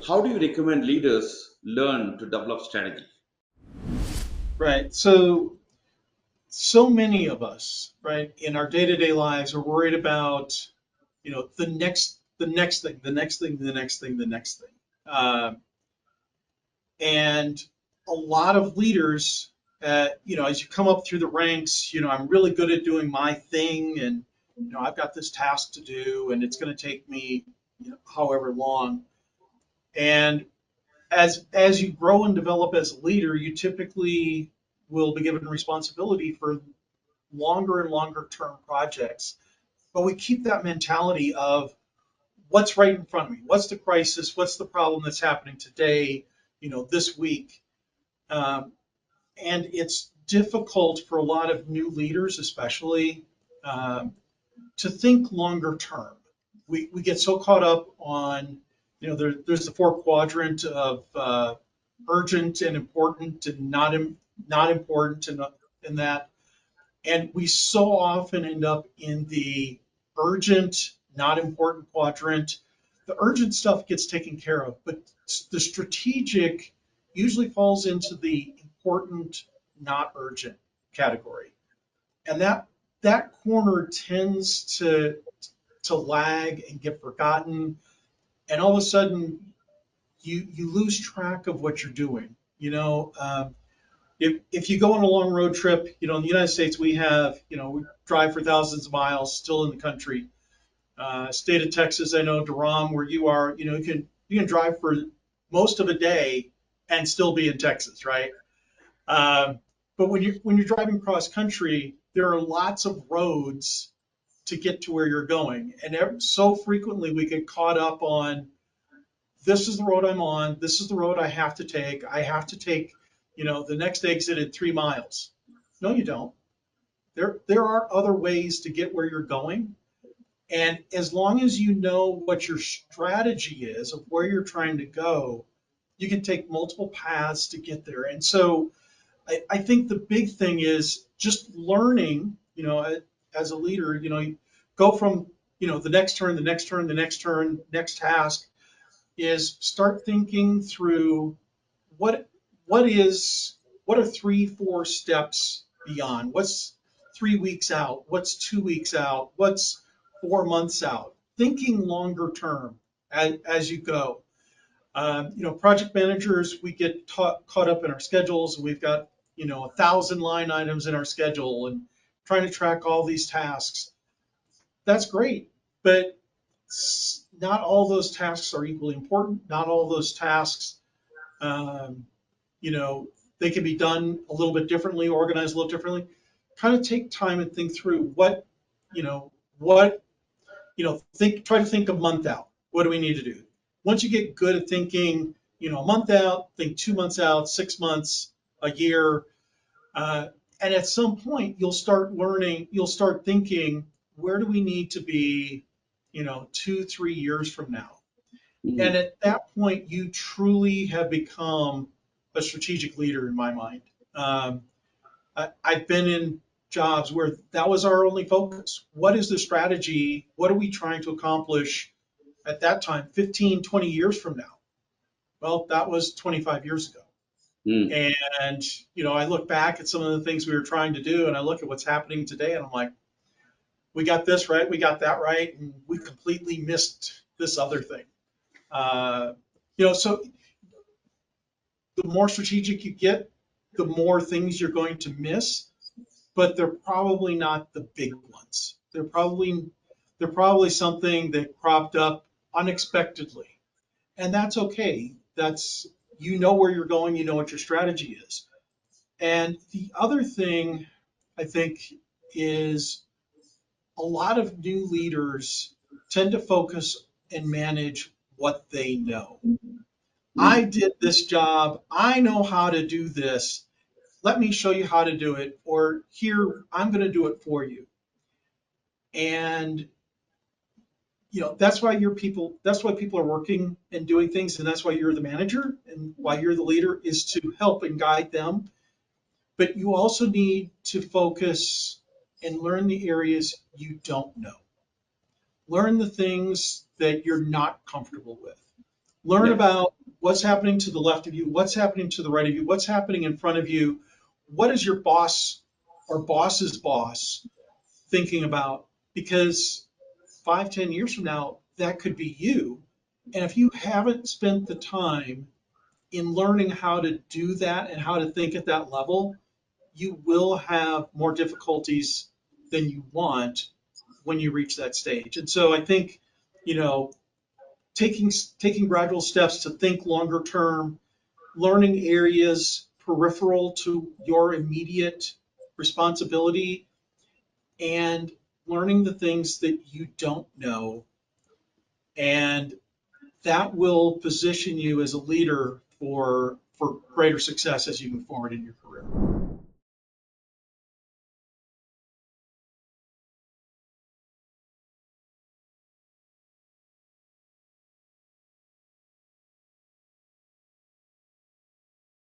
how do you recommend leaders learn to develop strategy? Right. So many of us, right, in our day-to-day lives are worried about, the next thing, the next thing, the next thing, the next thing. And a lot of leaders, as you come up through the ranks, I'm really good at doing my thing, and I've got this task to do, and it's going to take me, however long. And as you grow and develop as a leader, you typically will be given responsibility for longer and longer term projects. But we keep that mentality of what's right in front of me, what's the crisis, what's the problem that's happening today, this week. Um, and it's difficult for a lot of new leaders, especially, um, to think longer term. We get so caught up on, there's the four quadrant of urgent and important and not important and that. And we so often end up in the urgent, not important quadrant. The urgent stuff gets taken care of, but the strategic usually falls into the important, not urgent category. And that corner tends to lag and get forgotten. And all of a sudden, you lose track of what you're doing. If you go on a long road trip, in the United States, we drive for thousands of miles still in the country. State of Texas, I know, Dharam, where you are, you can drive for most of a day and still be in Texas, right? Um, but when you're driving cross country, there are lots of roads to get to where you're going, and so frequently we get caught up on this is the road I'm on, this is the road I have to take. I have to take, the next exit at 3 miles. No, you don't. There are other ways to get where you're going. And as long as you know what your strategy is of where you're trying to go, you can take multiple paths to get there. And so I think the big thing is just learning, as a leader, you go from, the next turn, the next turn, the next turn, next task, is start thinking through what what are 3, 4 steps beyond? What's 3 weeks out? What's 2 weeks out? What's 4 months out? Thinking longer term as you go. Project managers, we get caught up in our schedules, and we've got 1,000 line items in our schedule, and trying to track all these tasks. That's great, but not all those tasks are equally important. Not all those tasks, um, you know, they can be done a little bit differently, organized a little differently. Kind of take time and think through you know, what, try to think a month out. What do we need to do? Once you get good at thinking, a month out, think 2 months out, 6 months, a year, uh, and at some point you'll start thinking, where do we need to be, 2, 3 years from now? And Mhm. at that point, you truly have become a strategic leader in my mind. Um, I've been in jobs where that was our only focus. What is the strategy? What are we trying to accomplish at that time, 15, 20 years from now? Well, that was 25 years ago. Mm. And, I look back at some of the things we were trying to do, and I look at what's happening today, and I'm like, we got this right, we got that right, and we completely missed this other thing. Uh, so the more strategic you get, the more things you're going to miss, but they're probably not the big ones. They're probably something that cropped up unexpectedly, and that's okay. That's where you're going, you know what your strategy is. And the other thing I think is a lot of new leaders tend to focus and manage what they know. I Mm. did this job. I know how to do this. Let me show you how to do it. Or here, I'm going to do it for you. And that's why people are working and doing things, and that's why you're the manager and why you're the leader, is to help and guide them. But you also need to focus and learn the areas you don't know. Learn the things that you're not comfortable with. Learn Yeah. about what's happening to the left of you, what's happening to the right of you, what's happening in front of you. What is your boss or boss's boss thinking about? Because 5, 10 years from now, that could be you. And if you haven't spent the time in learning how to do that and how to think at that level, you will have more difficulties than you want when you reach that stage. And so I think, you know, taking gradual steps to think longer term, learning areas peripheral to your immediate responsibility, and learning the things that you don't know. And that will position you as a leader for greater success as you move forward in your career.